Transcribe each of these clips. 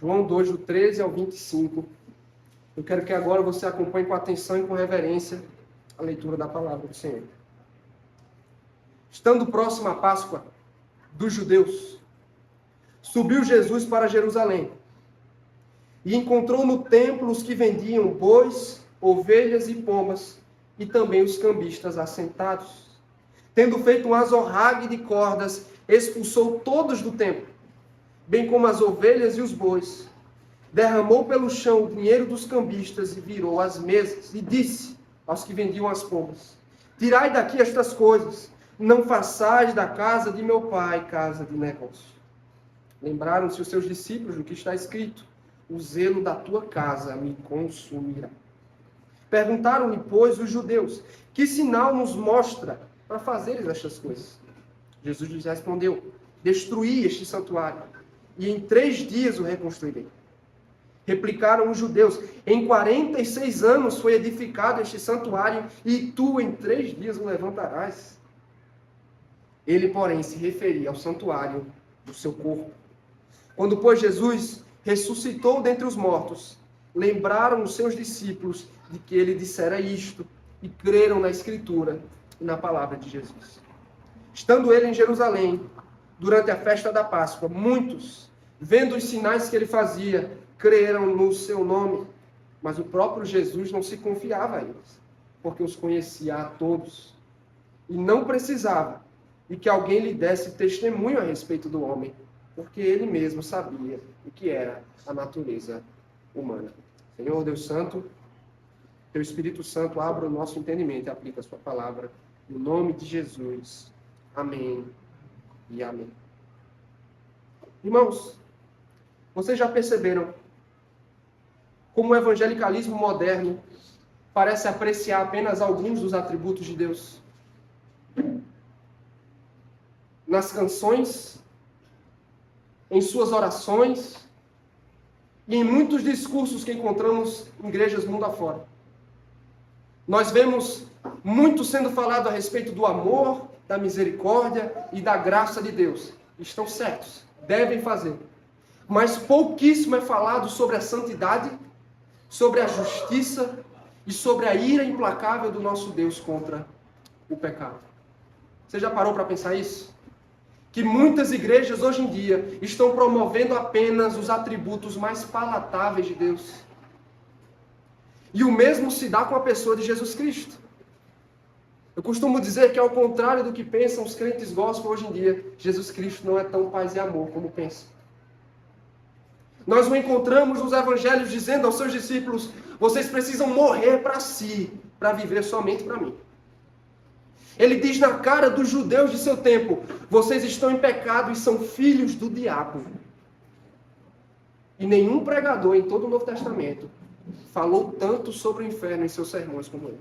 João 2, do 13 ao 25. Eu quero que agora você acompanhe com atenção e com reverência a leitura da palavra do Senhor. Estando próxima a Páscoa dos judeus, subiu Jesus para Jerusalém e encontrou no templo os que vendiam bois, ovelhas e pombas, e também os cambistas assentados. Tendo feito um azorrague de cordas, expulsou todos do templo, bem como as ovelhas e os bois. Derramou pelo chão o dinheiro dos cambistas e virou as mesas. E disse aos que vendiam as pombas: tirai daqui estas coisas, não façais da casa de meu pai casa de negócio. Lembraram-se os seus discípulos do que está escrito: o zelo da tua casa me consumirá. Perguntaram-lhe, pois, os judeus: que sinal nos mostra para fazeres estas coisas? Jesus lhes respondeu: destruí este santuário, e em 3 dias o reconstruirei. Replicaram os judeus: em 46 anos foi edificado este santuário, e tu em 3 dias o levantarás. Ele, porém, se referia ao santuário do seu corpo. Quando, pois, Jesus ressuscitou dentre os mortos, lembraram os seus discípulos de que ele dissera isto, e creram na Escritura e na palavra de Jesus. Estando ele em Jerusalém, durante a festa da Páscoa, muitos, vendo os sinais que ele fazia, creram no seu nome. Mas o próprio Jesus não se confiava a eles, porque os conhecia a todos. E não precisava de que alguém lhe desse testemunho a respeito do homem, porque ele mesmo sabia o que era a natureza humana. Senhor Deus Santo, Teu Espírito Santo abra o nosso entendimento e aplica a sua palavra. No nome de Jesus. Amém e amém. Irmãos, vocês já perceberam como o evangelicalismo moderno parece apreciar apenas alguns dos atributos de Deus? Nas canções, em suas orações e em muitos discursos que encontramos em igrejas mundo afora. Nós vemos muito sendo falado a respeito do amor, da misericórdia e da graça de Deus. Estão certos, devem fazer. Mas pouquíssimo é falado sobre a santidade, sobre a justiça e sobre a ira implacável do nosso Deus contra o pecado. Você já parou para pensar isso? Que muitas igrejas hoje em dia estão promovendo apenas os atributos mais palatáveis de Deus. E o mesmo se dá com a pessoa de Jesus Cristo. Eu costumo dizer que, ao contrário do que pensam os crentes gospel hoje em dia, Jesus Cristo não é tão paz e amor como pensam. Nós o encontramos nos evangelhos dizendo aos seus discípulos: vocês precisam morrer para si, para viver somente para mim. Ele diz na cara dos judeus de seu tempo: vocês estão em pecado e são filhos do diabo. E nenhum pregador em todo o Novo Testamento falou tanto sobre o inferno em seus sermões como ele.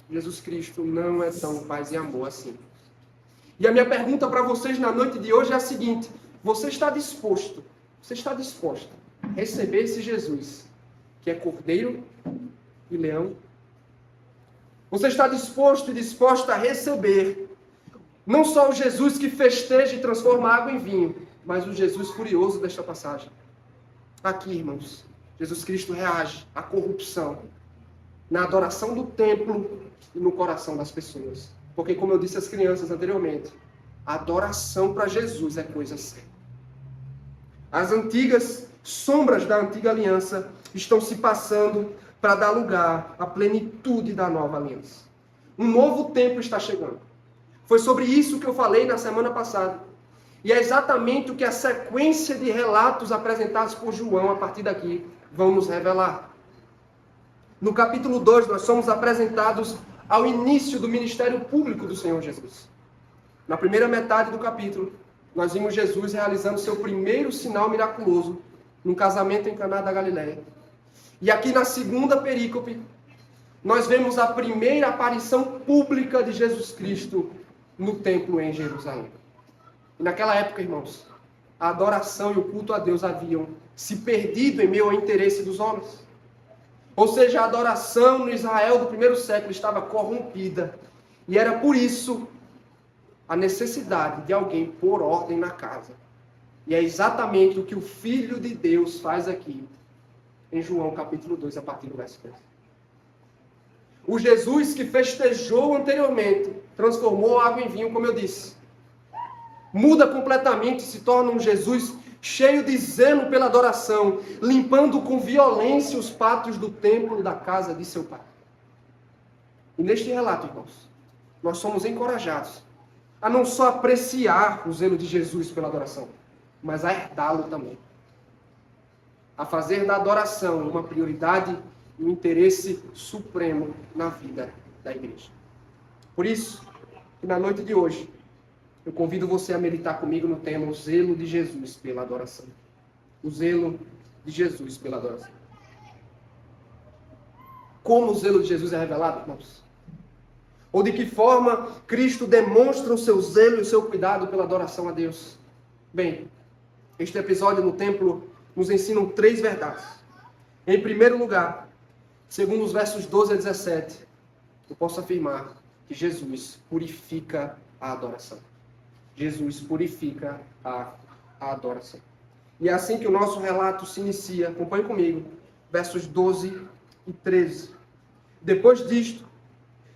Jesus Cristo não é tão paz e amor assim. E a minha pergunta para vocês na noite de hoje é a seguinte: você está disposta a receber esse Jesus, que é cordeiro e leão? Você está disposto e disposta a receber não só o Jesus que festeja e transforma água em vinho, mas o Jesus furioso desta passagem? Aqui, irmãos, Jesus Cristo reage à corrupção na adoração do templo e no coração das pessoas. Porque, como eu disse às crianças anteriormente, a adoração para Jesus é coisa séria. As antigas sombras da antiga aliança estão se passando para dar lugar à plenitude da nova aliança. Um novo tempo está chegando. Foi sobre isso que eu falei na semana passada. E é exatamente o que a sequência de relatos apresentados por João a partir daqui vão nos revelar. No capítulo 2, nós somos apresentados ao início do ministério público do Senhor Jesus. Na primeira metade do capítulo, nós vimos Jesus realizando seu primeiro sinal miraculoso num casamento em Caná da Galileia. E aqui na segunda perícope, nós vemos a primeira aparição pública de Jesus Cristo no templo em Jerusalém. E naquela época, irmãos, a adoração e o culto a Deus haviam se perdido em meio ao interesse dos homens. Ou seja, a adoração no Israel do primeiro século estava corrompida. E era por isso a necessidade de alguém pôr ordem na casa. E é exatamente o que o Filho de Deus faz aqui, em João capítulo 2, a partir do verso 3. O Jesus que festejou anteriormente, transformou a água em vinho, como eu disse. Muda completamente, se torna um Jesus cheio de zelo pela adoração, limpando com violência os pátios do templo da casa de seu pai. E neste relato, irmãos, nós somos encorajados a não só apreciar o zelo de Jesus pela adoração, mas a herdá-lo também. A fazer da adoração uma prioridade e um interesse supremo na vida da igreja. Por isso, que na noite de hoje, eu convido você a meditar comigo no tema o zelo de Jesus pela adoração. O zelo de Jesus pela adoração. Como o zelo de Jesus é revelado, irmãos? Ou de que forma Cristo demonstra o seu zelo e o seu cuidado pela adoração a Deus? Bem, este episódio no templo nos ensina 3 verdades. Em primeiro lugar, segundo os versos 12 a 17, eu posso afirmar que Jesus purifica a adoração. Jesus purifica a adoração. E é assim que o nosso relato se inicia. Acompanhe comigo, versos 12 e 13. Depois disto,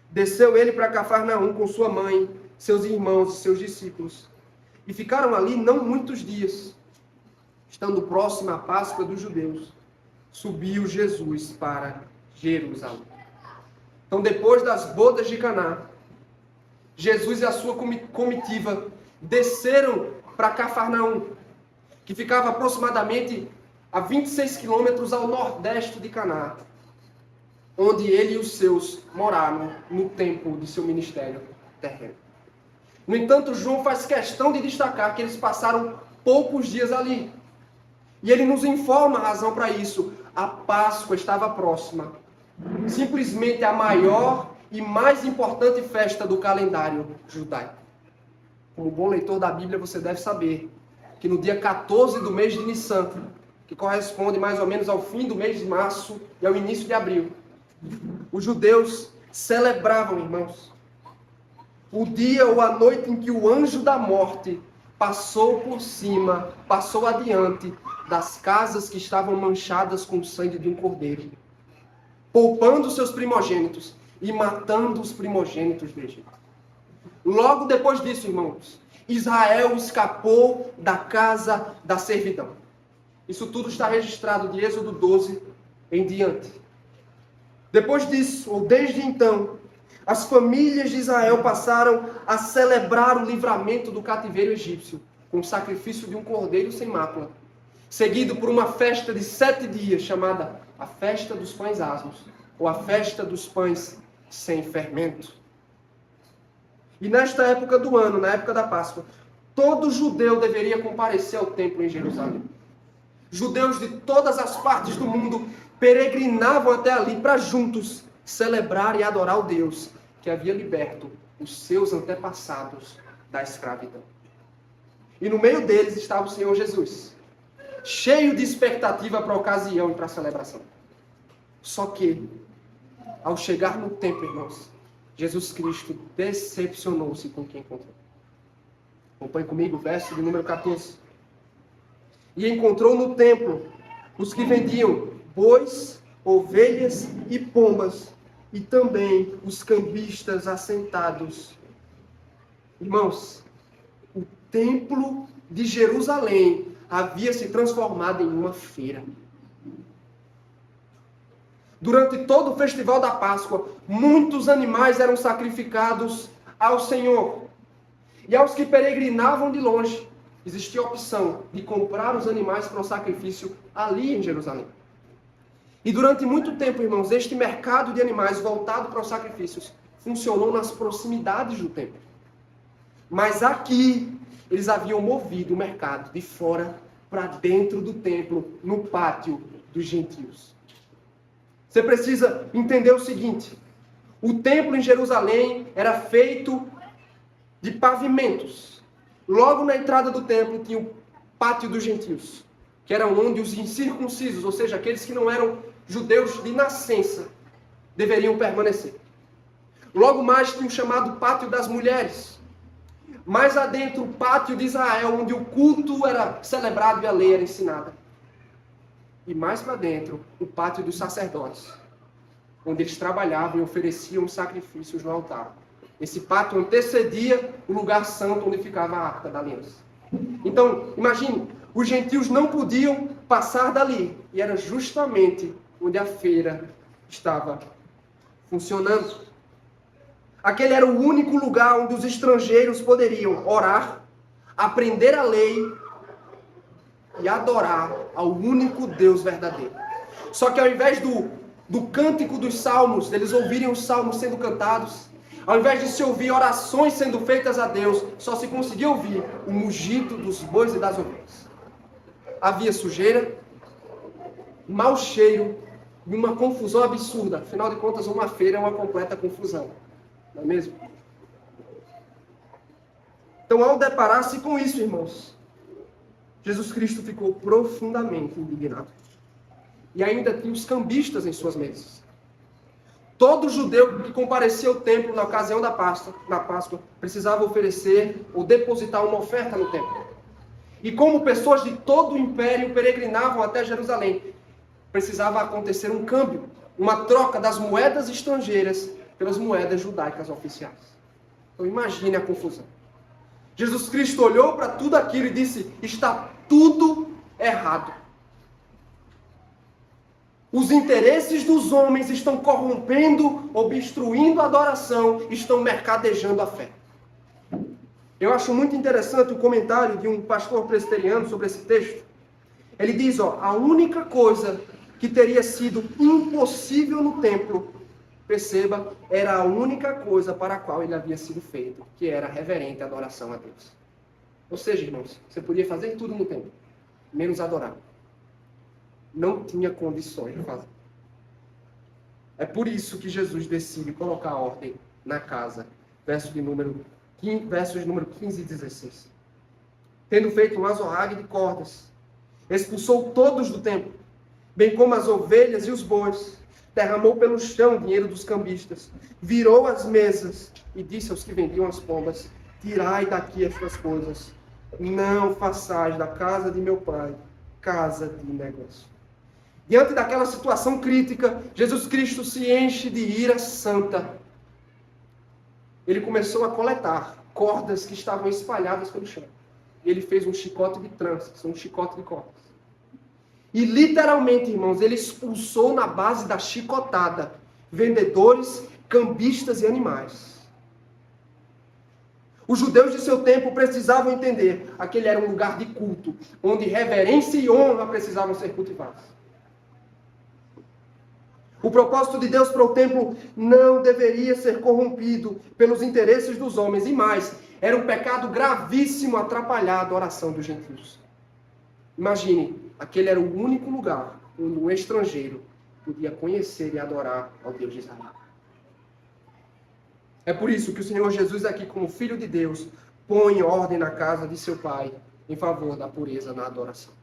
desceu ele para Cafarnaum com sua mãe, seus irmãos e seus discípulos. E ficaram ali não muitos dias. Estando próxima a Páscoa dos judeus, subiu Jesus para Jerusalém. Então, depois das bodas de Caná, Jesus e a sua comitiva desceram para Cafarnaum, que ficava aproximadamente a 26 quilômetros ao nordeste de Caná, onde ele e os seus moraram no tempo de seu ministério terreno. No entanto, João faz questão de destacar que eles passaram poucos dias ali. E ele nos informa a razão para isso. A Páscoa estava próxima. Simplesmente a maior e mais importante festa do calendário judaico. Como bom leitor da Bíblia, você deve saber que no dia 14 do mês de Nissan, que corresponde mais ou menos ao fim do mês de março e ao início de abril, os judeus celebravam, irmãos, o dia ou a noite em que o anjo da morte passou por cima, passou adiante das casas que estavam manchadas com o sangue de um cordeiro, poupando seus primogênitos e matando os primogênitos do Egito. Logo depois disso, irmãos, Israel escapou da casa da servidão. Isso tudo está registrado de Êxodo 12 em diante. Depois disso, ou desde então, as famílias de Israel passaram a celebrar o livramento do cativeiro egípcio com o sacrifício de um cordeiro sem mácula, seguido por uma festa de 7 dias chamada a Festa dos Pães Asmos, ou a Festa dos Pães Sem Fermento. E nesta época do ano, na época da Páscoa, todo judeu deveria comparecer ao templo em Jerusalém. Judeus de todas as partes do mundo peregrinavam até ali para juntos celebrar e adorar o Deus que havia liberto os seus antepassados da escravidão. E no meio deles estava o Senhor Jesus, cheio de expectativa para a ocasião e para a celebração. Só que, ao chegar no templo, irmãos, Jesus Cristo decepcionou-se com quem encontrou. Acompanhe comigo o verso de número 14. E encontrou no templo os que vendiam bois, ovelhas e pombas, e também os cambistas assentados. Irmãos, o templo de Jerusalém havia se transformado em uma feira. Durante todo o festival da Páscoa, muitos animais eram sacrificados ao Senhor. E aos que peregrinavam de longe, existia a opção de comprar os animais para o sacrifício ali em Jerusalém. E durante muito tempo, irmãos, este mercado de animais voltado para os sacrifícios funcionou nas proximidades do templo. Mas aqui, eles haviam movido o mercado de fora para dentro do templo, no pátio dos gentios. Você precisa entender o seguinte: o templo em Jerusalém era feito de pavimentos. Logo na entrada do templo tinha o pátio dos gentios, que era onde os incircuncisos, ou seja, aqueles que não eram judeus de nascença, deveriam permanecer. Logo mais tinha o chamado pátio das mulheres, Mais adentro, o pátio de Israel, onde o culto era celebrado e a lei era ensinada. E mais para dentro, o pátio dos sacerdotes, onde eles trabalhavam e ofereciam sacrifícios no altar. Esse pátio antecedia o lugar santo onde ficava a Arca da Aliança. Então, imagine, os gentios não podiam passar dali. E era justamente onde a feira estava funcionando. Aquele era o único lugar onde os estrangeiros poderiam orar, aprender a lei e adorar ao único Deus verdadeiro. Só que ao invés do cântico dos salmos, deles ouvirem os salmos sendo cantados, ao invés de se ouvir orações sendo feitas a Deus, só se conseguia ouvir o mugido dos bois e das ovelhas. Havia sujeira, mau cheiro e uma confusão absurda. Afinal de contas, uma feira é uma completa confusão. Não é mesmo? Então, ao deparar-se com isso, irmãos, Jesus Cristo ficou profundamente indignado. E ainda tinha os cambistas em suas mesas. Todo judeu que comparecia ao templo na ocasião da Páscoa precisava oferecer ou depositar uma oferta no templo. E como pessoas de todo o império peregrinavam até Jerusalém, precisava acontecer um câmbio, uma troca das moedas estrangeiras pelas moedas judaicas oficiais. Então imagine a confusão. Jesus Cristo olhou para tudo aquilo e disse: está tudo errado. Os interesses dos homens estão corrompendo, obstruindo a adoração, estão mercadejando a fé. Eu acho muito interessante o comentário de um pastor presbiteriano sobre esse texto. Ele diz, a única coisa que teria sido impossível no templo, perceba, era a única coisa para a qual ele havia sido feito, que era a reverente adoração a Deus. Ou seja, irmãos, você podia fazer tudo no templo, menos adorar. Não tinha condições de fazer. É por isso que Jesus decide colocar ordem na casa. Versos de número 15 e 16. Tendo feito um azorrague de cordas, expulsou todos do templo, bem como as ovelhas e os bois, derramou pelo chão o dinheiro dos cambistas, virou as mesas e disse aos que vendiam as pombas: tirai daqui estas coisas, não façais da casa de meu pai casa de negócio. Diante daquela situação crítica, Jesus Cristo se enche de ira santa. Ele começou a coletar cordas que estavam espalhadas pelo chão. E ele fez um chicote de tranças, um chicote de cordas. E literalmente, irmãos, ele expulsou na base da chicotada vendedores, cambistas e animais. Os judeus de seu tempo precisavam entender que aquele era um lugar de culto, onde reverência e honra precisavam ser cultivadas. O propósito de Deus para o templo não deveria ser corrompido pelos interesses dos homens. E mais, era um pecado gravíssimo atrapalhar a adoração dos gentios. Imagine, aquele era o único lugar onde um estrangeiro podia conhecer e adorar ao Deus de Israel. É por isso que o Senhor Jesus aqui, como Filho de Deus, põe ordem na casa de seu Pai em favor da pureza na adoração.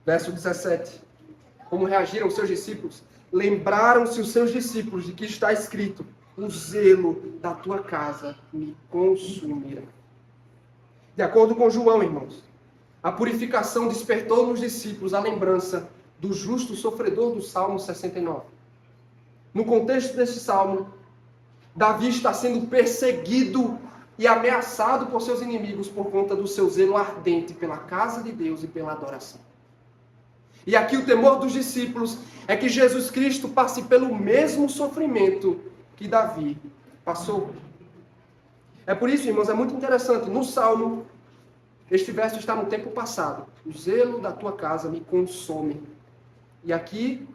Verso 17. Como reagiram os seus discípulos? Lembraram-se os seus discípulos de que está escrito: o zelo da tua casa me consumirá. De acordo com João, irmãos, a purificação despertou nos discípulos a lembrança do justo sofredor do Salmo 69. No contexto desse salmo, Davi está sendo perseguido e ameaçado por seus inimigos por conta do seu zelo ardente pela casa de Deus e pela adoração. E aqui o temor dos discípulos é que Jesus Cristo passe pelo mesmo sofrimento que Davi passou. É por isso, irmãos, é muito interessante. No Salmo, este verso está no tempo passado. O zelo da tua casa me consome. E aqui,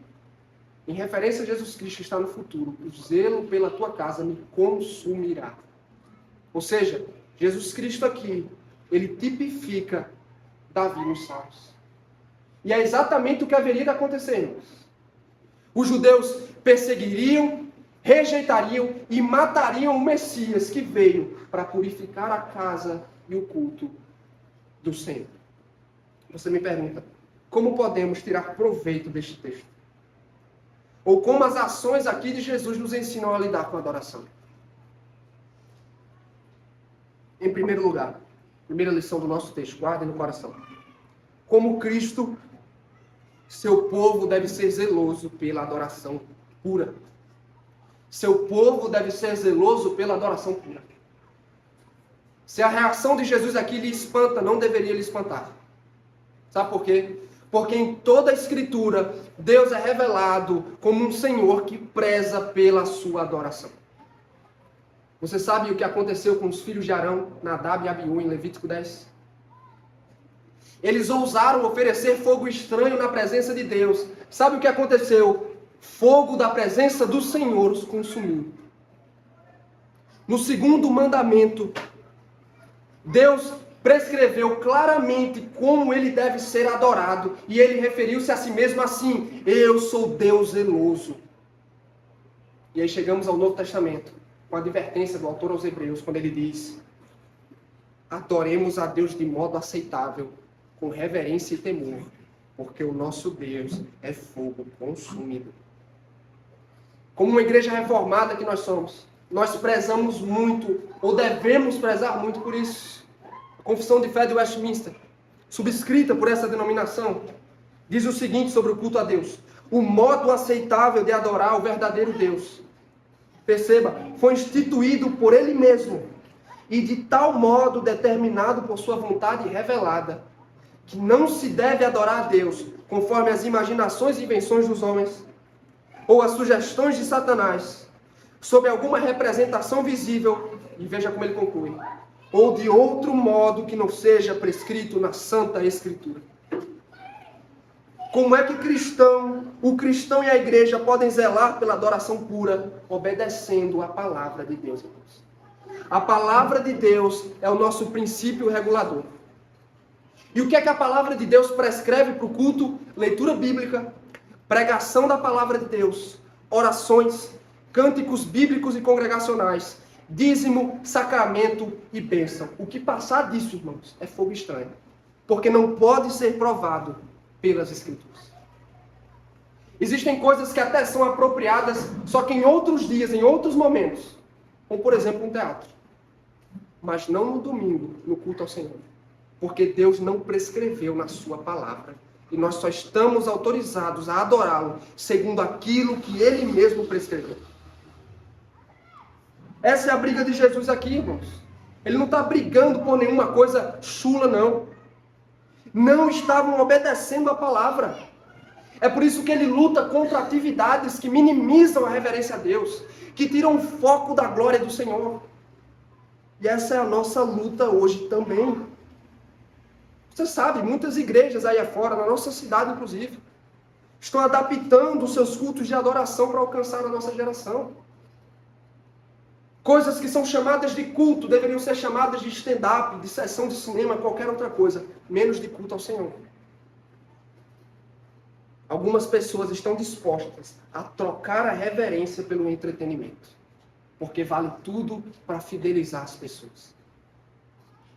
em referência a Jesus Cristo, está no futuro. O zelo pela tua casa me consumirá. Ou seja, Jesus Cristo aqui, ele tipifica Davi nos Salmos. E é exatamente o que haveria de acontecer, irmãos. Os judeus perseguiriam, rejeitariam e matariam o Messias que veio para purificar a casa e o culto do Senhor. Você me pergunta, como podemos tirar proveito deste texto? Ou como as ações aqui de Jesus nos ensinam a lidar com a adoração? Em primeiro lugar, primeira lição do nosso texto, guardem no coração. Como Cristo, seu povo deve ser zeloso pela adoração pura. Seu povo deve ser zeloso pela adoração pura. Se a reação de Jesus aqui lhe espanta, não deveria lhe espantar. Sabe por quê? Porque em toda a Escritura, Deus é revelado como um Senhor que preza pela sua adoração. Você sabe o que aconteceu com os filhos de Arão, Nadab e Abiú, em Levítico 10? Eles ousaram oferecer fogo estranho na presença de Deus. Sabe o que aconteceu? Fogo da presença do Senhor os consumiu. No segundo mandamento, Deus prescreveu claramente como ele deve ser adorado. E ele referiu-se a si mesmo assim: eu sou Deus zeloso. E aí chegamos ao Novo Testamento, com a advertência do autor aos Hebreus, quando ele diz: adoremos a Deus de modo aceitável, com reverência e temor, porque o nosso Deus é fogo consumidor. Como uma igreja reformada que nós somos, nós prezamos muito, ou devemos prezar muito por isso. A Confissão de Fé de Westminster, subscrita por essa denominação, diz o seguinte sobre o culto a Deus: o modo aceitável de adorar o verdadeiro Deus, perceba, foi instituído por Ele mesmo, e de tal modo determinado por sua vontade revelada, que não se deve adorar a Deus conforme as imaginações e invenções dos homens, ou as sugestões de Satanás, sob alguma representação visível, e veja como ele conclui, ou de outro modo que não seja prescrito na Santa Escritura. Como é que o cristão e a igreja podem zelar pela adoração pura, obedecendo a palavra de Deus, irmãos? A palavra de Deus é o nosso princípio regulador. E o que é que a palavra de Deus prescreve para o culto? Leitura bíblica, pregação da palavra de Deus, orações, cânticos bíblicos e congregacionais, dízimo, sacramento e bênção. O que passar disso, irmãos, é fogo estranho. Porque não pode ser provado pelas Escrituras. Existem coisas que até são apropriadas, só que em outros dias, em outros momentos. Como, por exemplo, um teatro. Mas não no domingo, no culto ao Senhor. Porque Deus não prescreveu na sua palavra. E nós só estamos autorizados a adorá-lo segundo aquilo que Ele mesmo prescreveu. Essa é a briga de Jesus aqui, irmãos. Ele não está brigando por nenhuma coisa chula, não. Não estavam obedecendo a palavra. É por isso que ele luta contra atividades que minimizam a reverência a Deus, que tiram o foco da glória do Senhor. E essa é a nossa luta hoje também. Você sabe, muitas igrejas aí afora, na nossa cidade inclusive, estão adaptando os seus cultos de adoração para alcançar a nossa geração. Coisas que são chamadas de culto deveriam ser chamadas de stand-up, de sessão de cinema, qualquer outra coisa, menos de culto ao Senhor. Algumas pessoas estão dispostas a trocar a reverência pelo entretenimento, porque vale tudo para fidelizar as pessoas.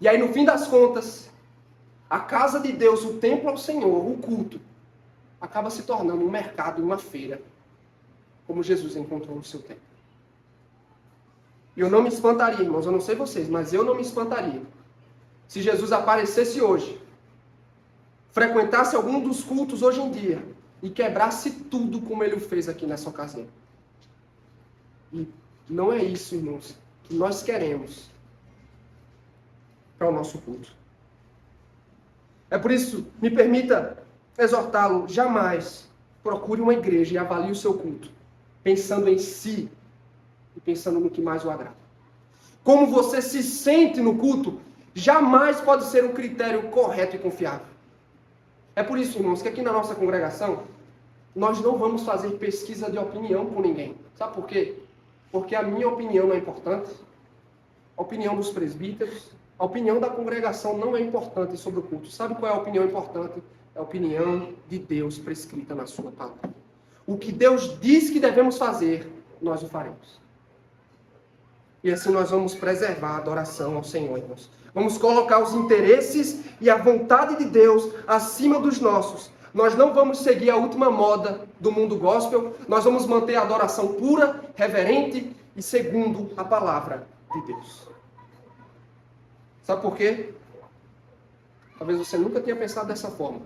E aí, no fim das contas, a casa de Deus, o templo ao Senhor, o culto, acaba se tornando um mercado, uma feira, como Jesus encontrou no seu tempo. E eu não me espantaria, irmãos, eu não sei vocês, mas eu não me espantaria se Jesus aparecesse hoje, frequentasse algum dos cultos hoje em dia e quebrasse tudo como ele o fez aqui nessa ocasião. E não é isso, irmãos, que nós queremos para o nosso culto. É por isso, me permita exortá-lo, jamais procure uma igreja e avalie o seu culto, pensando em si e pensando no que mais o agrada. Como você se sente no culto, jamais pode ser um critério correto e confiável. É por isso, irmãos, que aqui na nossa congregação, nós não vamos fazer pesquisa de opinião com ninguém. Sabe por quê? Porque a minha opinião não é importante, a opinião dos presbíteros, a opinião da congregação não é importante sobre o culto. Sabe qual é a opinião importante? É a opinião de Deus prescrita na sua palavra. O que Deus diz que devemos fazer, nós o faremos. E assim nós vamos preservar a adoração ao Senhor, irmãos. Vamos colocar os interesses e a vontade de Deus acima dos nossos. Nós não vamos seguir a última moda do mundo gospel. Nós vamos manter a adoração pura, reverente e segundo a palavra de Deus. Sabe por quê? Talvez você nunca tenha pensado dessa forma.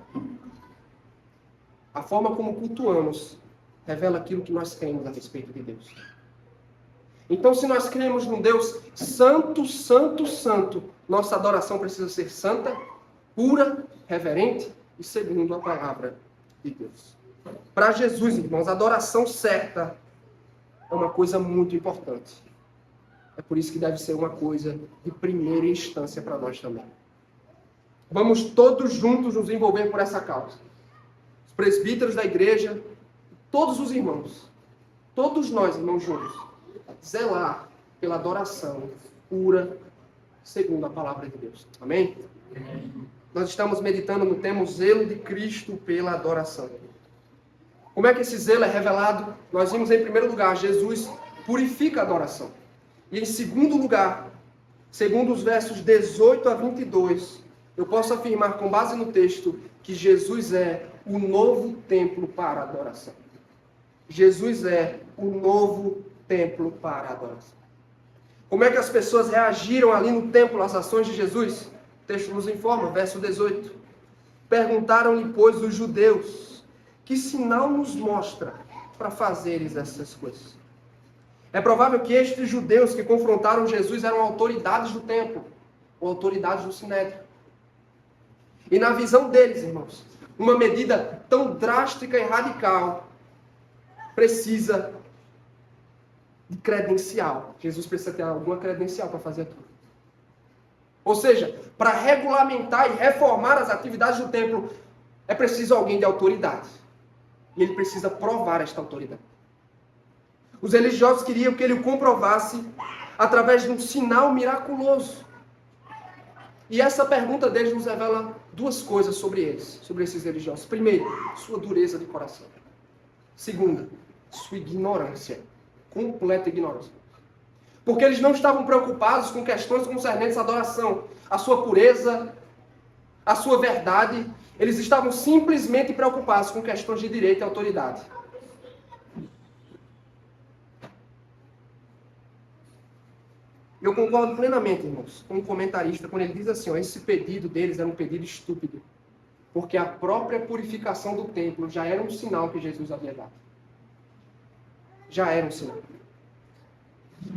A forma como cultuamos revela aquilo que nós cremos a respeito de Deus. Então, se nós cremos num Deus santo, santo, santo, nossa adoração precisa ser santa, pura, reverente e segundo a palavra de Deus. Para Jesus, irmãos, a adoração certa é uma coisa muito importante. É por isso que deve ser uma coisa de primeira instância para nós também. Vamos todos juntos nos envolver por essa causa. Os presbíteros da igreja, todos os irmãos, todos nós, irmãos juntos, zelar pela adoração pura, segundo a palavra de Deus. Amém? Nós estamos meditando no tema o zelo de Cristo pela adoração. Como é que esse zelo é revelado? Nós vimos em primeiro lugar, Jesus purifica a adoração. E em segundo lugar, segundo os versos 18 a 22, eu posso afirmar com base no texto que Jesus é o novo templo para a adoração. Jesus é o novo templo para a adoração. Como é que as pessoas reagiram ali no templo às ações de Jesus? O texto nos informa, verso 18. Perguntaram-lhe, pois, os judeus, que sinal nos mostra para fazeres essas coisas? É provável que estes judeus que confrontaram Jesus eram autoridades do templo, ou autoridades do Sinédrio. E na visão deles, irmãos, uma medida tão drástica e radical precisa de credencial. Jesus precisa ter alguma credencial para fazer aquilo. Ou seja, para regulamentar e reformar as atividades do templo, é preciso alguém de autoridade. E ele precisa provar esta autoridade. Os religiosos queriam que ele o comprovasse através de um sinal miraculoso. E essa pergunta deles nos revela duas coisas sobre eles, sobre esses religiosos. Primeiro, sua dureza de coração. Segunda, sua ignorância. Completa ignorância. Porque eles não estavam preocupados com questões concernentes à adoração, a sua pureza, a sua verdade. Eles estavam simplesmente preocupados com questões de direito e autoridade. Eu concordo plenamente, irmãos, com um comentarista, quando ele diz assim, ó, esse pedido deles era um pedido estúpido. Porque a própria purificação do templo já era um sinal que Jesus havia dado. Já era um sinal.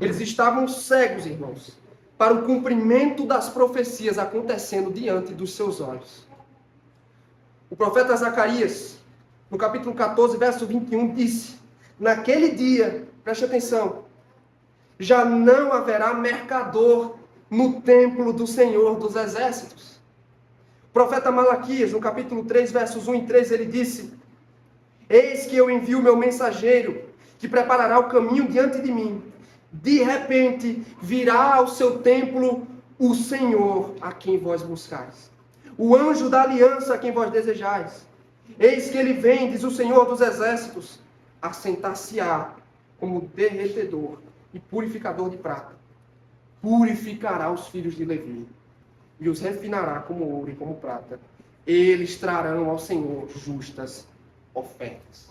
Eles estavam cegos, irmãos, para o cumprimento das profecias acontecendo diante dos seus olhos. O profeta Zacarias, no capítulo 14, verso 21, disse, naquele dia, preste atenção, já não haverá mercador no templo do Senhor dos Exércitos. O profeta Malaquias, no capítulo 3, versos 1 e 3, ele disse, eis que eu envio meu mensageiro, que preparará o caminho diante de mim. De repente virá ao seu templo o Senhor a quem vós buscais. O anjo da aliança a quem vós desejais. Eis que ele vem, diz o Senhor dos Exércitos, assentar-se-á como derretedor e purificador de prata. Purificará os filhos de Levi e os refinará como ouro e como prata. Eles trarão ao Senhor justas ofertas.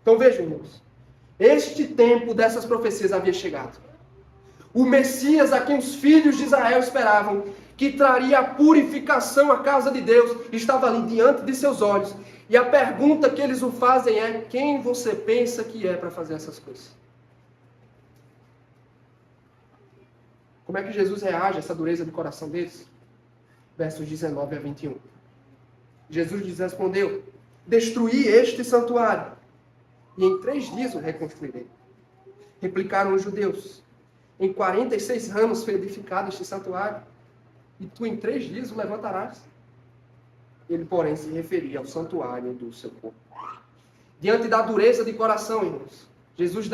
Então vejam, irmãos, este tempo dessas profecias havia chegado. O Messias a quem os filhos de Israel esperavam, que traria a purificação à casa de Deus, estava ali diante de seus olhos. E a pergunta que eles o fazem é, quem você pensa que é para fazer essas coisas? Como é que Jesus reage a essa dureza de coração deles? Versos 19 a 21. Jesus lhes respondeu, destruí este santuário, e em 3 dias o reconstruirei. Replicaram os judeus, em 46 anos foi edificado este santuário, e tu em 3 dias o levantarás. Ele, porém, se referia ao santuário do seu corpo. Diante da dureza de coração, irmãos, Jesus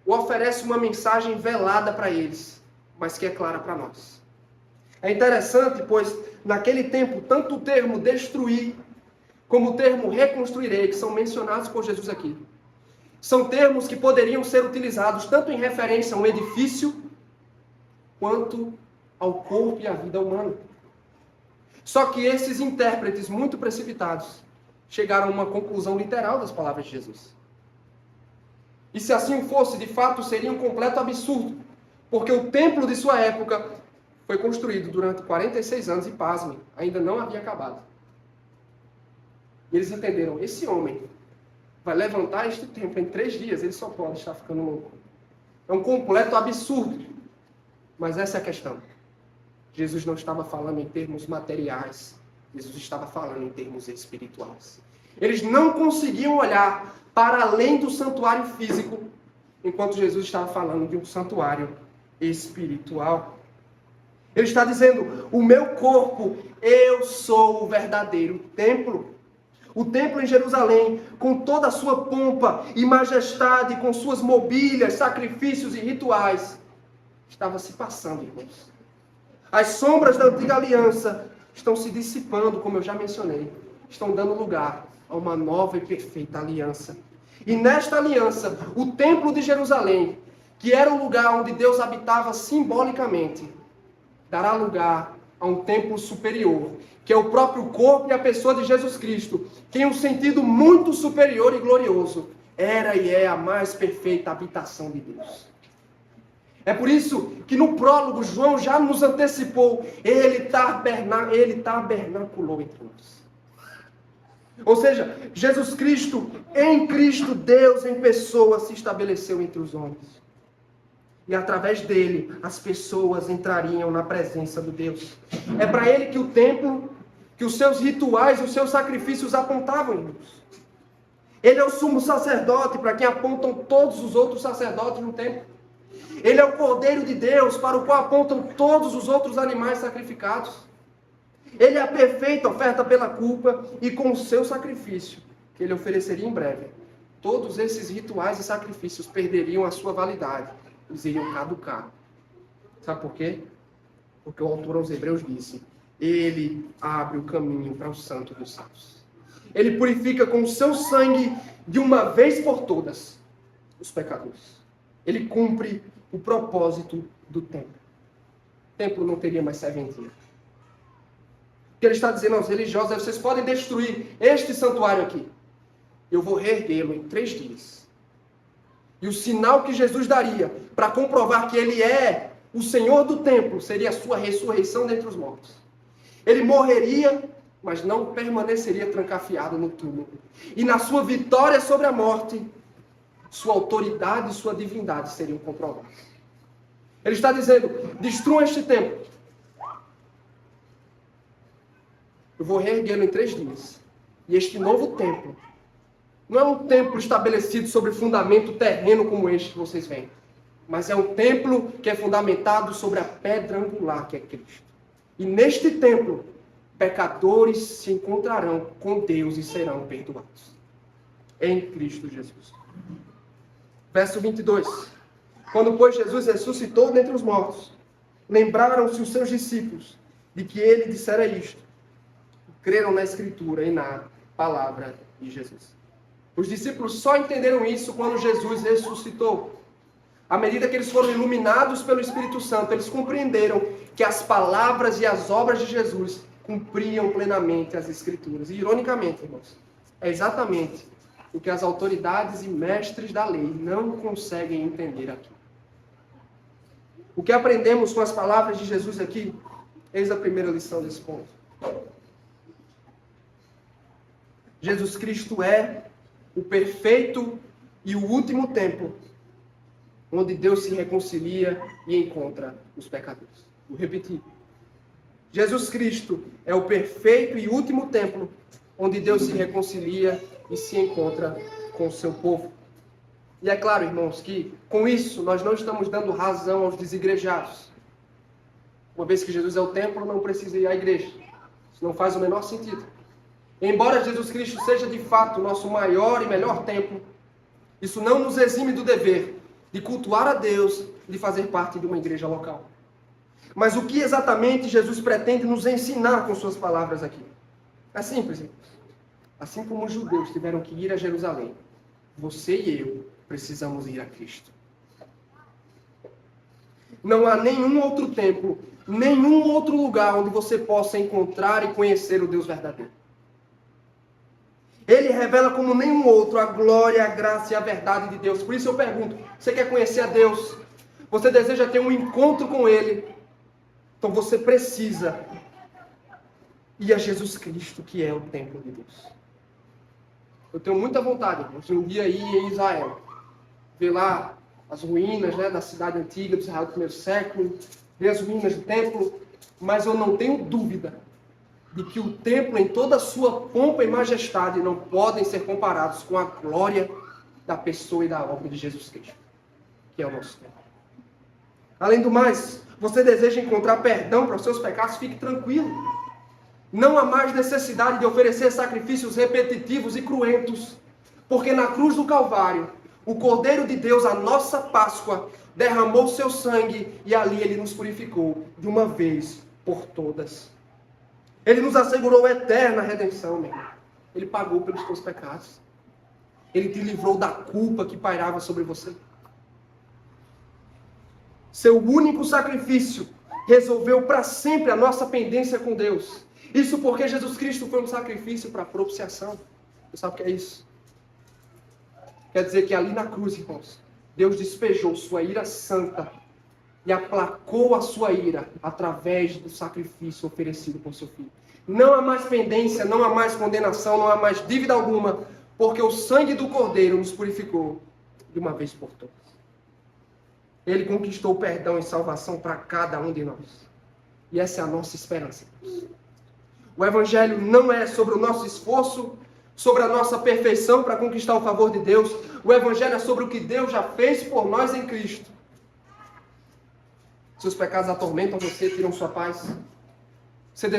oferece uma mensagem velada para eles, mas que é clara para nós. É interessante, pois, naquele tempo, tanto o termo destruir, como o termo reconstruirei, que são mencionados por Jesus aqui, são termos que poderiam ser utilizados tanto em referência a um edifício, quanto ao corpo e à vida humana. Só que esses intérpretes muito precipitados chegaram a uma conclusão literal das palavras de Jesus. E se assim fosse, de fato, seria um completo absurdo, porque o templo de sua época foi construído durante 46 anos e, pasmem, ainda não havia acabado. E eles entenderam, esse homem vai levantar este templo em 3 dias, ele só pode estar ficando louco. É um completo absurdo. Mas essa é a questão. Jesus não estava falando em termos materiais, Jesus estava falando em termos espirituais. Eles não conseguiam olhar para além do santuário físico, enquanto Jesus estava falando de um santuário espiritual. Ele está dizendo, o meu corpo, eu sou o verdadeiro templo. O templo em Jerusalém, com toda a sua pompa e majestade, com suas mobílias, sacrifícios e rituais, estava se passando, irmãos. As sombras da antiga aliança estão se dissipando, como eu já mencionei. Estão dando lugar a uma nova e perfeita aliança. E nesta aliança, o templo de Jerusalém, que era o lugar onde Deus habitava simbolicamente, dará lugar a um templo superior, que é o próprio corpo e a pessoa de Jesus Cristo, que em um sentido muito superior e glorioso, era e é a mais perfeita habitação de Deus. É por isso que no prólogo João já nos antecipou, ele tabernaculou entre nós. Ou seja, Jesus Cristo, em Cristo, Deus em pessoa se estabeleceu entre os homens. E através dele, as pessoas entrariam na presença do Deus. É para ele que o templo, que os seus rituais, os seus sacrifícios apontavam, irmãos. Ele é o sumo sacerdote para quem apontam todos os outros sacerdotes no templo. Ele é o Cordeiro de Deus para o qual apontam todos os outros animais sacrificados. Ele é a perfeita oferta pela culpa e com o seu sacrifício, que ele ofereceria em breve, todos esses rituais e sacrifícios perderiam a sua validade. Eles iriam caducar. Sabe por quê? Porque o autor aos Hebreus disse, ele abre o caminho para o Santo dos Santos. Ele purifica com o seu sangue de uma vez por todas os pecadores. Ele cumpre o propósito do templo. O templo não teria mais serventia. O que ele está dizendo aos religiosos é, vocês podem destruir este santuário aqui. Eu vou reerguê-lo em 3 dias. E o sinal que Jesus daria para comprovar que ele é o Senhor do templo seria a sua ressurreição dentre os mortos. Ele morreria, mas não permaneceria trancafiado no túmulo. E na sua vitória sobre a morte, sua autoridade e sua divindade seriam comprovadas. Ele está dizendo, destruam este templo. Eu vou reerguê-lo em 3 dias. E este novo templo não é um templo estabelecido sobre fundamento terreno como este que vocês veem. Mas é um templo que é fundamentado sobre a pedra angular que é Cristo. E neste templo, pecadores se encontrarão com Deus e serão perdoados. Em Cristo Jesus. Verso 22. Quando, pois, Jesus ressuscitou dentre os mortos, lembraram-se os seus discípulos de que ele dissera isto. Creram na Escritura e na palavra de Jesus. Os discípulos só entenderam isso quando Jesus ressuscitou. À medida que eles foram iluminados pelo Espírito Santo, eles compreenderam que as palavras e as obras de Jesus cumpriam plenamente as Escrituras. E, ironicamente, irmãos, é exatamente o que as autoridades e mestres da lei não conseguem entender aqui. O que aprendemos com as palavras de Jesus aqui? Eis a primeira lição desse ponto. Jesus Cristo é o perfeito e o último templo onde Deus se reconcilia e encontra os pecadores. Vou repetir. Jesus Cristo é o perfeito e último templo onde Deus se reconcilia e se encontra com o seu povo. E é claro, irmãos, que com isso nós não estamos dando razão aos desigrejados. Uma vez que Jesus é o templo, não precisa ir à igreja. Isso não faz o menor sentido. Embora Jesus Cristo seja de fato o nosso maior e melhor templo, isso não nos exime do dever de cultuar a Deus e de fazer parte de uma igreja local. Mas o que exatamente Jesus pretende nos ensinar com suas palavras aqui? É simples, irmãos. Assim como os judeus tiveram que ir a Jerusalém, você e eu precisamos ir a Cristo. Não há nenhum outro templo, nenhum outro lugar onde você possa encontrar e conhecer o Deus verdadeiro. Ele revela como nenhum outro a glória, a graça e a verdade de Deus. Por isso eu pergunto, você quer conhecer a Deus? Você deseja ter um encontro com Ele? Então você precisa ir a Jesus Cristo, que é o templo de Deus. Eu tenho muita vontade, irmãos, de um dia ir em Israel, ver lá as ruínas, né, da cidade antiga, do Israel do primeiro século, ver as ruínas do templo, mas eu não tenho dúvida de que o templo, em toda a sua pompa e majestade, não podem ser comparados com a glória da pessoa e da obra de Jesus Cristo, que é o nosso templo. Além do mais, você deseja encontrar perdão para os seus pecados, fique tranquilo. Não há mais necessidade de oferecer sacrifícios repetitivos e cruentos, porque na cruz do Calvário, o Cordeiro de Deus, a nossa Páscoa, derramou seu sangue e ali ele nos purificou de uma vez por todas. Ele nos assegurou a eterna redenção, meu irmão. Ele pagou pelos teus pecados. Ele te livrou da culpa que pairava sobre você. Seu único sacrifício resolveu para sempre a nossa pendência com Deus. Isso porque Jesus Cristo foi um sacrifício para propiciação. Você sabe o que é isso? Quer dizer que ali na cruz, irmãos, Deus despejou sua ira santa e aplacou a sua ira através do sacrifício oferecido por seu Filho. Não há mais pendência, não há mais condenação, não há mais dívida alguma, porque o sangue do Cordeiro nos purificou de uma vez por todas. Ele conquistou perdão e salvação para cada um de nós. E essa é a nossa esperança. O Evangelho não é sobre o nosso esforço, sobre a nossa perfeição para conquistar o favor de Deus. O Evangelho é sobre o que Deus já fez por nós em Cristo. Seus pecados atormentam você, tiram sua paz. Você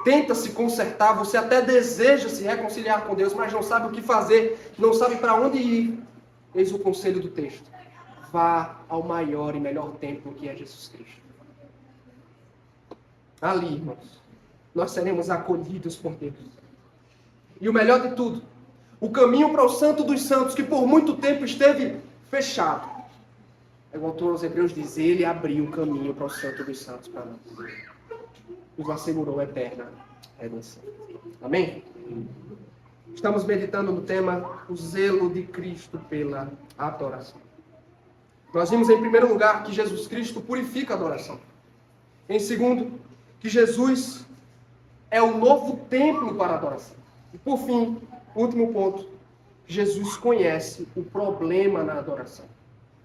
tenta se consertar, você até deseja se reconciliar com Deus, mas não sabe o que fazer, não sabe para onde ir. Eis o conselho do texto. Vá ao maior e melhor templo que é Jesus Cristo. Ali, irmãos, nós seremos acolhidos por Deus. E o melhor de tudo, o caminho para o Santo dos Santos, que por muito tempo esteve fechado. É o autor aos Hebreus diz, ele abriu o caminho para o Santo dos Santos para nós. Nos assegurou a eterna redenção. Amém? Estamos meditando no tema, o zelo de Cristo pela adoração. Nós vimos em primeiro lugar que Jesus Cristo purifica a adoração. Em segundo, que Jesus é o novo templo para a adoração. E por fim, último ponto, Jesus conhece o problema na adoração.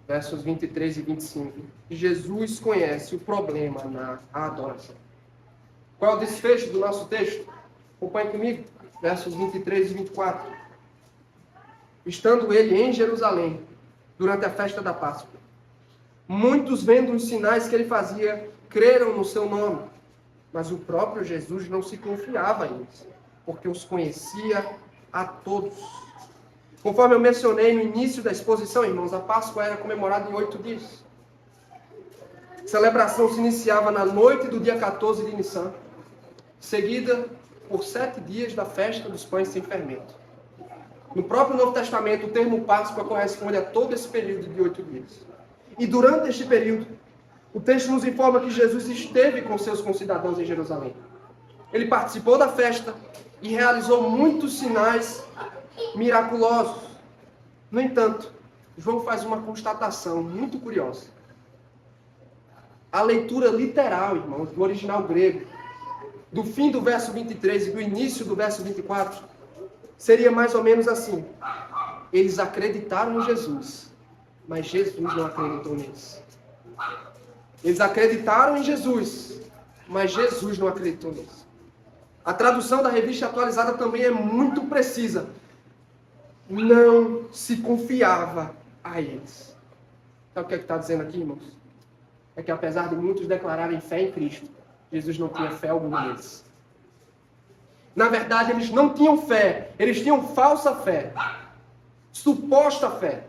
Versos 23 e 25. Jesus conhece o problema na adoração. Qual é o desfecho do nosso texto? Acompanhe comigo. Versos 23 e 24. Estando ele em Jerusalém, durante a festa da Páscoa, muitos, vendo os sinais que ele fazia, creram no seu nome. Mas o próprio Jesus não se confiava em eles, porque os conhecia a todos. Conforme eu mencionei no início da exposição, irmãos, a Páscoa era comemorada em 8 dias. A celebração se iniciava na noite do dia 14 de Nissan, seguida por 7 dias da festa dos pães sem fermento. No próprio Novo Testamento, o termo Páscoa corresponde a todo esse período de 8 dias. E durante este período, o texto nos informa que Jesus esteve com seus concidadãos em Jerusalém. Ele participou da festa e realizou muitos sinais miraculosos. No entanto, João faz uma constatação muito curiosa. A leitura literal, irmãos, do original grego, do fim do verso 23 e do início do verso 24, seria mais ou menos assim. Eles acreditaram em Jesus, mas Jesus não acreditou neles. Eles acreditaram em Jesus, mas Jesus não acreditou neles. A tradução da Revista Atualizada também é muito precisa. Não se confiava a eles. Sabe o que é que está dizendo aqui, irmãos? É que apesar de muitos declararem fé em Cristo, Jesus não tinha fé alguma neles. Na verdade, eles não tinham fé. Eles tinham falsa fé. Suposta fé.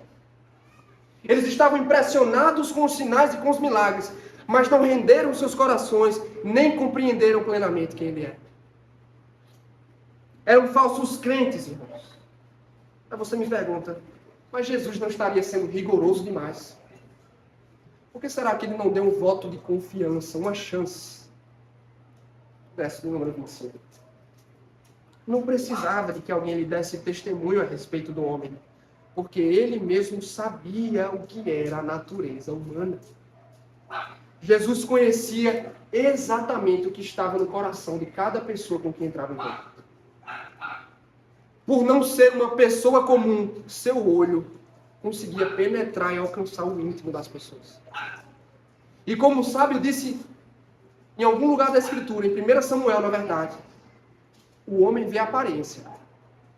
Eles estavam impressionados com os sinais e com os milagres, mas não renderam seus corações, nem compreenderam plenamente quem Ele é. Eram falsos crentes, irmãos. Aí você me pergunta, mas Jesus não estaria sendo rigoroso demais? Por que será que Ele não deu um voto de confiança, uma chance? Verso de número 25. Não precisava de que alguém lhe desse testemunho a respeito do homem, porque ele mesmo sabia o que era a natureza humana. Jesus conhecia exatamente o que estava no coração de cada pessoa com quem entrava em contato. Por não ser uma pessoa comum, seu olho conseguia penetrar e alcançar o íntimo das pessoas. E como o sábio disse em algum lugar da Escritura, em 1 Samuel, na verdade, o homem vê a aparência,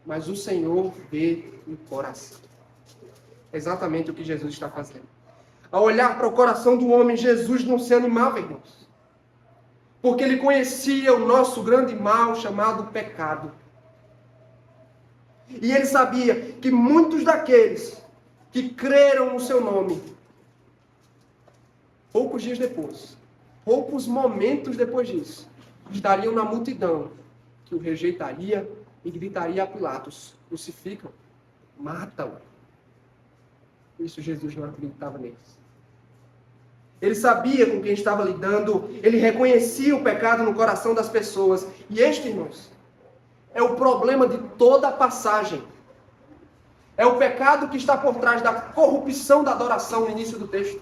mas o Senhor vê o coração. É exatamente o que Jesus está fazendo. Ao olhar para o coração do homem, Jesus não se animava, irmãos. Porque ele conhecia o nosso grande mal chamado pecado. E ele sabia que muitos daqueles que creram no seu nome, poucos dias depois, poucos momentos depois disso, estariam na multidão que o rejeitaria e gritaria a Pilatos: crucificam, matam. Isso Jesus não acreditava neles. Ele sabia com quem estava lidando, ele reconhecia o pecado no coração das pessoas. E este, irmãos, é o problema de toda a passagem. É o pecado que está por trás da corrupção da adoração no início do texto.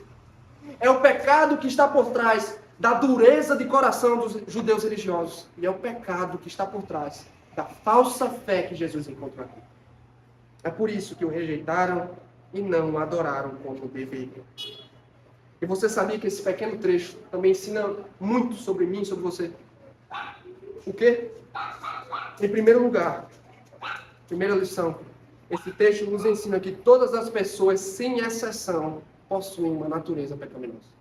É o pecado que está por trás da dureza de coração dos judeus religiosos. E é o pecado que está por trás da falsa fé que Jesus encontrou aqui. É por isso que o rejeitaram e não o adoraram como deveriam. E você sabia que esse pequeno trecho também ensina muito sobre mim, sobre você? O quê? Em primeiro lugar, primeira lição, esse texto nos ensina que todas as pessoas, sem exceção, possuem uma natureza pecaminosa.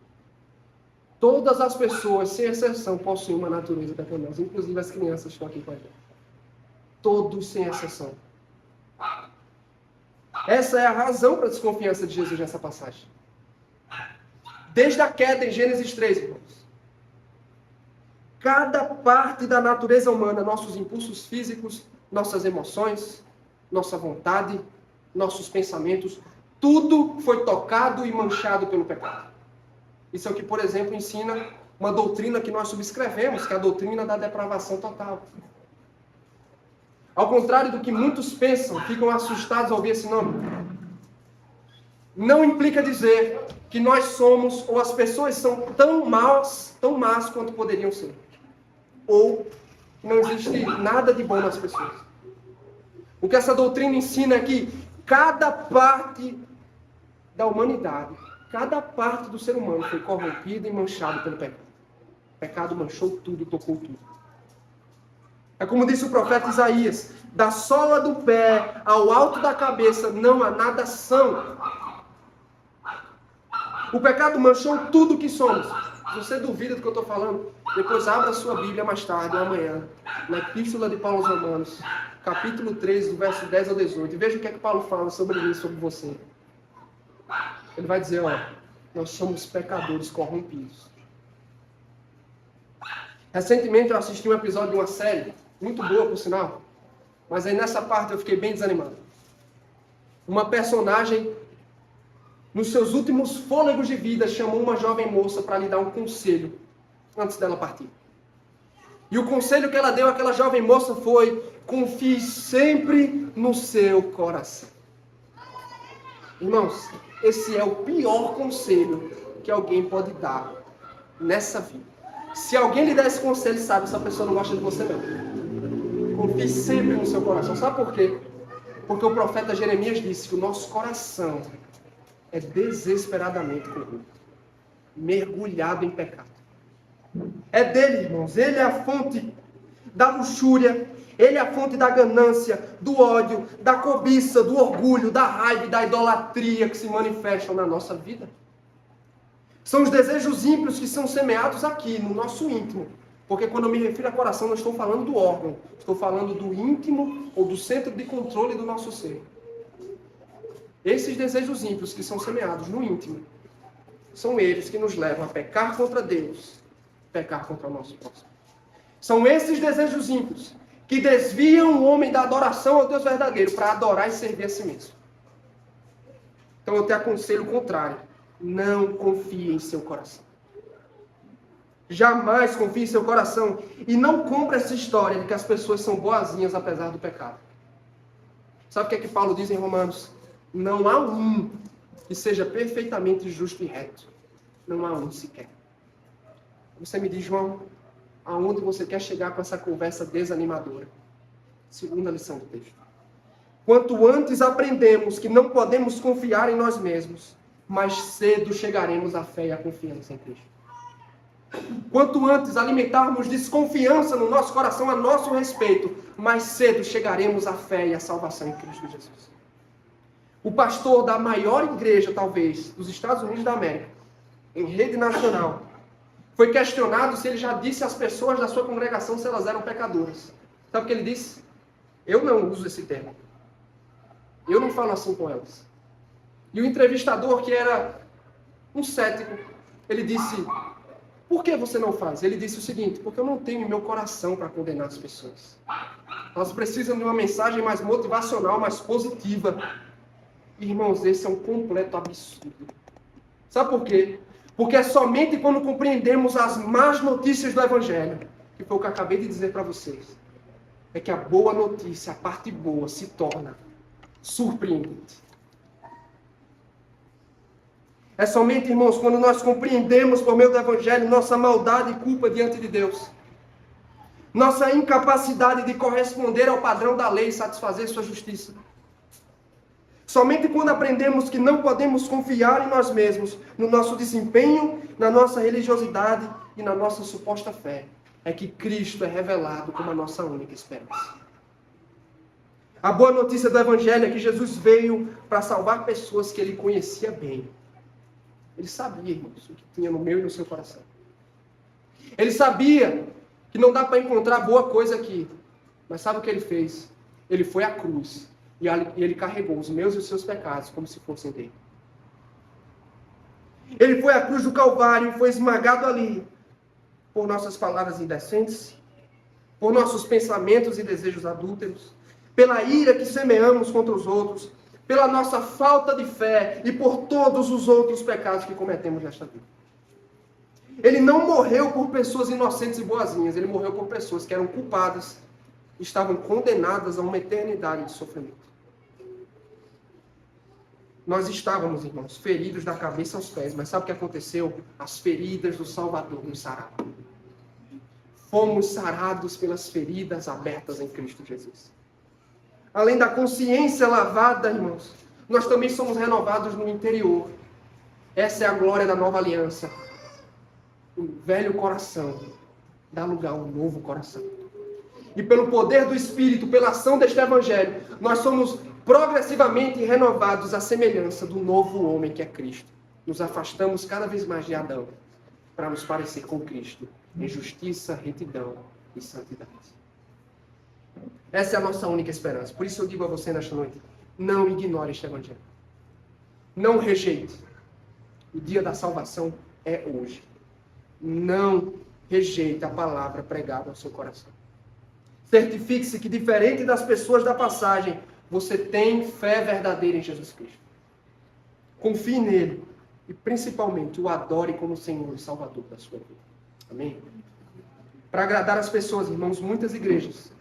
Todas as pessoas, sem exceção, possuem uma natureza pecaminosa. Inclusive as crianças estão aqui com a gente. Todos, sem exceção. Essa é a razão para a desconfiança de Jesus nessa passagem. Desde a queda em Gênesis 3, irmãos. Cada parte da natureza humana, nossos impulsos físicos, nossas emoções, nossa vontade, nossos pensamentos, tudo foi tocado e manchado pelo pecado. Isso é o que, por exemplo, ensina uma doutrina que nós subscrevemos, que é a doutrina da depravação total. Ao contrário do que muitos pensam, ficam assustados ao ouvir esse nome. Não implica dizer que nós somos, ou as pessoas são tão más quanto poderiam ser. Ou que não existe nada de bom nas pessoas. O que essa doutrina ensina é que cada parte da humanidade, cada parte do ser humano foi corrompida e manchada pelo pecado. O pecado manchou tudo, tocou tudo. É como disse o profeta Isaías: da sola do pé ao alto da cabeça não há nada são. O pecado manchou tudo o que somos. Se você duvida do que eu estou falando, depois abra a sua Bíblia mais tarde ou amanhã, na Epístola de Paulo aos Romanos, capítulo 3, do verso 10 ao 18. E veja o que é que Paulo fala sobre isso, sobre você. Ele vai dizer, nós somos pecadores corrompidos. Recentemente eu assisti um episódio de uma série, muito boa por sinal, mas aí nessa parte eu fiquei bem desanimado. Uma personagem, nos seus últimos fôlegos de vida, chamou uma jovem moça para lhe dar um conselho antes dela partir. E o conselho que ela deu àquela jovem moça foi: confie sempre no seu coração. Irmãos, esse é o pior conselho que alguém pode dar nessa vida. Se alguém lhe der esse conselho, sabe, essa pessoa não gosta de você não. Confie sempre no seu coração. Sabe por quê? Porque o profeta Jeremias disse que o nosso coração é desesperadamente corrupto, mergulhado em pecado. É dele, irmãos. Ele é a fonte da luxúria, ele é a fonte da ganância, do ódio, da cobiça, do orgulho, da raiva e da idolatria que se manifestam na nossa vida. São os desejos ímpios que são semeados aqui, no nosso íntimo. Porque quando eu me refiro a coração, não estou falando do órgão, estou falando do íntimo ou do centro de controle do nosso ser. Esses desejos ímpios que são semeados no íntimo, são eles que nos levam a pecar contra Deus, pecar contra o nosso próximo. São esses desejos ímpios que desviam o homem da adoração ao Deus verdadeiro para adorar e servir a si mesmo. Então eu te aconselho o contrário. Não confie em seu coração. Jamais confie em seu coração. E não compre essa história de que as pessoas são boazinhas apesar do pecado. Sabe o que é que Paulo diz em Romanos? Não há um que seja perfeitamente justo e reto. Não há um sequer. Você me diz, João, aonde você quer chegar com essa conversa desanimadora? Segunda lição do texto. Quanto antes aprendemos que não podemos confiar em nós mesmos, mais cedo chegaremos à fé e à confiança em Cristo. Quanto antes alimentarmos desconfiança no nosso coração a nosso respeito, mais cedo chegaremos à fé e à salvação em Cristo Jesus. O pastor da maior igreja, talvez, dos Estados Unidos da América, em rede nacional, foi questionado se ele já disse às pessoas da sua congregação se elas eram pecadoras. Sabe o que ele disse? Eu não uso esse termo. Eu não falo assim com elas. E o entrevistador, que era um cético, ele disse, por que você não faz? Ele disse o seguinte, porque eu não tenho em meu coração para condenar as pessoas. Elas precisam de uma mensagem mais motivacional, mais positiva. Irmãos, esse é um completo absurdo. Sabe por quê? Porque é somente quando compreendemos as más notícias do Evangelho, que foi o que eu acabei de dizer para vocês, é que a boa notícia, a parte boa, se torna surpreendente. É somente, irmãos, quando nós compreendemos por meio do Evangelho nossa maldade e culpa diante de Deus, nossa incapacidade de corresponder ao padrão da lei e satisfazer sua justiça. Somente quando aprendemos que não podemos confiar em nós mesmos, no nosso desempenho, na nossa religiosidade e na nossa suposta fé, é que Cristo é revelado como a nossa única esperança. A boa notícia do Evangelho é que Jesus veio para salvar pessoas que ele conhecia bem. Ele sabia, irmãos, o que tinha no meu e no seu coração. Ele sabia que não dá para encontrar boa coisa aqui. Mas sabe o que ele fez? Ele foi à cruz. E ele carregou os meus e os seus pecados como se fossem dele. Ele foi à cruz do Calvário e foi esmagado ali por nossas palavras indecentes, por nossos pensamentos e desejos adúlteros, pela ira que semeamos contra os outros, pela nossa falta de fé e por todos os outros pecados que cometemos nesta vida. Ele não morreu por pessoas inocentes e boazinhas, ele morreu por pessoas que eram culpadas, estavam condenadas a uma eternidade de sofrimento. Nós estávamos, irmãos, feridos da cabeça aos pés, mas sabe o que aconteceu? As feridas do Salvador nos sararam. Fomos sarados pelas feridas abertas em Cristo Jesus. Além da consciência lavada, irmãos, nós também somos renovados no interior. Essa é a glória da nova aliança. O velho coração dá lugar a um novo coração. E pelo poder do Espírito, pela ação deste Evangelho, nós somos progressivamente renovados à semelhança do novo homem que é Cristo. Nos afastamos cada vez mais de Adão, para nos parecer com Cristo, em justiça, retidão e santidade. Essa é a nossa única esperança. Por isso eu digo a você nesta noite, não ignore este Evangelho. Não rejeite. O dia da salvação é hoje. Não rejeite a palavra pregada ao seu coração. Certifique-se que, diferente das pessoas da passagem, você tem fé verdadeira em Jesus Cristo. Confie nele e, principalmente, o adore como Senhor e Salvador da sua vida. Amém? Para agradar as pessoas, irmãos, muitas igrejas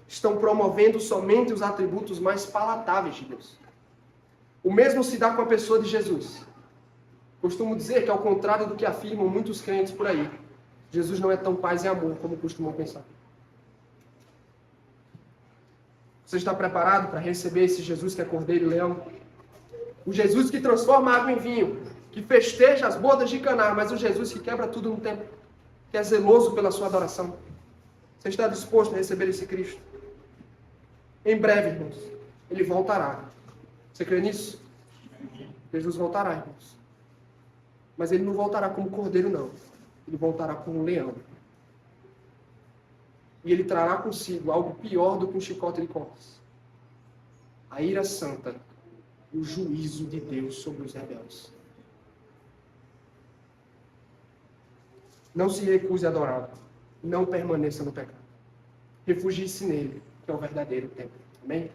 estão promovendo somente os atributos mais palatáveis de Deus. O mesmo se dá com a pessoa de Jesus. Costumo dizer que, ao contrário do que afirmam muitos crentes por aí, Jesus não é tão paz e amor como costumam pensar. Você está preparado para receber esse Jesus que é Cordeiro e Leão? O Jesus que transforma a água em vinho, que festeja as bodas de Caná, mas o Jesus que quebra tudo no tempo, que é zeloso pela sua adoração. Você está disposto a receber esse Cristo? Em breve, irmãos, ele voltará. Você crê nisso? Jesus voltará, irmãos. Mas ele não voltará como cordeiro, não. Ele voltará como um leão. E ele trará consigo algo pior do que um chicote de cordas. A ira santa e o juízo de Deus sobre os rebeldes. Não se recuse a adorá-lo. Não permaneça no pecado. Refugie-se nele, que é o verdadeiro templo. Amém?